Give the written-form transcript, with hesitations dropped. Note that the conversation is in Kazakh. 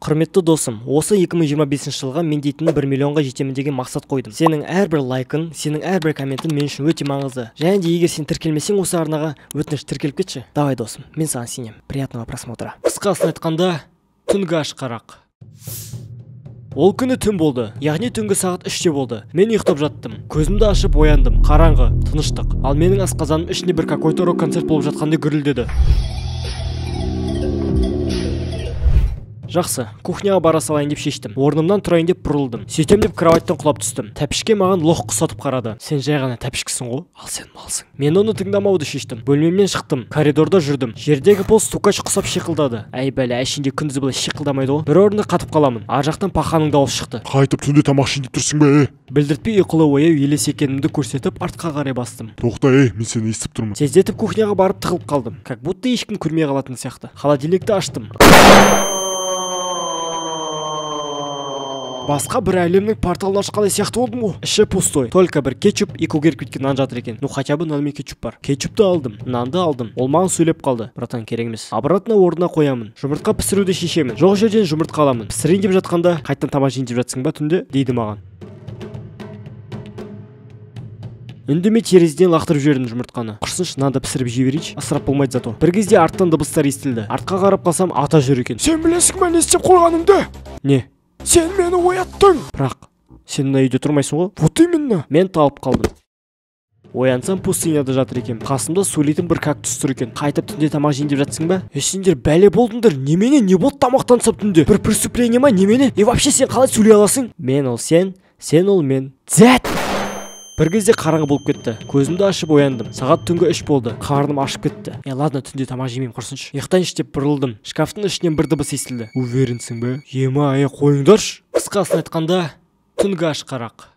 Құрметті досым, осы 2025 жылға мен дейтін 1 миллионға жетемін деген мақсат қойдым. Сенің әрбір лайкың, сенің әрбір комментің мен үшін өте маңызды. Және де егер сен тіркелмесең осы арнаға, өтініш тіркеліп кетші. Давай досым, мен саған сенемін. Приятного просмотра. Қысқасын айтқанда, түнгі ашқарақ. Ол күні түн болды, яғни түнгі сағат 3-те болды. Мен ұйықтап жаттым. Көзімді ашып ояндым. Қараңғы, тыныштық. Ал менің асқазаным ішінде бір какой-то рок-концерт болып жатқандай гүрілдеді. Жақсы, кухняға бара салайын деп шештім. Орнымнан тұрайын деп бұрылдым. Сөйтем деп кроваттан құлап түстім. Тәпішке маған лоқ құсатып қарады. Сен жай ғана тәпішкісің ғой, ал сен малсың. Мен оны тыңдамауды шештім. Бөлмемнен шықтым. Коридорда жүрдім. Жердегі пол стукач құсап шиқылдады. Әй бәле, ішінде күндіз былай шиқылдамайды ғой. Бір орында қатып қаламын. Ар жақтан пақаның дауысы шықты. Қайтып түнде тамақ ішейін деп тұрсың ба? Білдіртпей ұйқылы ояу елес екенімді көрсетіп артқа қарай бастым. Тоқта, мен сені естіп тұрмын. Тездетіп кухняға барып тығылып қалдым. Как будто ешкім көрмей қалатын сияқты. Холодильникті аштым. Басқа бір әлемнің порталын ашқандай сияқты болдым ғой. Іші пустой. Только бір кетчуп и көгеріп кеткен нан жатыр екен. Ну хотя бы нан мен кетчуп бар. Кетчупты алдым, нанды алдым. Ол маған сөйлеп қалды. Братан, керек емес. Обратно орнына қоямын. Жұмыртқа пісіруді шешемін. Жоқ жерден жұмыртқа аламын. Пісірейін деп жатқанда, қайттан тамақ жейін деп жатсың ба түнде? Дейді маған. Үндемей терезеден лақтырып жібердім жұмыртқаны. Құрсыншы, нанды пісіріп жей берейінші. Асырап болмайды зато. Бір кезде арттан дыбыстар естілді. Артқа қарап қалсам, ата жүр екен. Сен білесің ба не істеп қойғаныңды? Не? Сен мені ояттың. Бірақ, сен мына үйде тұрмайсың ғой? Вот именно. Мен талып қалдым. Оянсам пустыняда жатыр екен. Қасымда сөйлейтін бір кактус тұр екен. Қайтып түнде тамақ жейін деп жатсың ба? Сендер бәле болдыңдар. Немене, не болды тамақтансып түнде? Бір преступление ма, немене? Вообще сен қалай сөйлей аласың? Мен ол сен ол мен. Зәт! Бір кезде қараңғы болып кетті. Көзімді ашып ояндым. Сағат түнгі 3 болды. Қарным ашып кетті. Ладно, түнде тамақ жемеймін, құрсыншы. Ұйықтайыншы деп бұрылдым. Шкафтың ішінен бір дыбыс естілді. Уверенсің бе? Ема, қойыңдаршы. Қысқасын айтқанда, түнгі ашқарақ.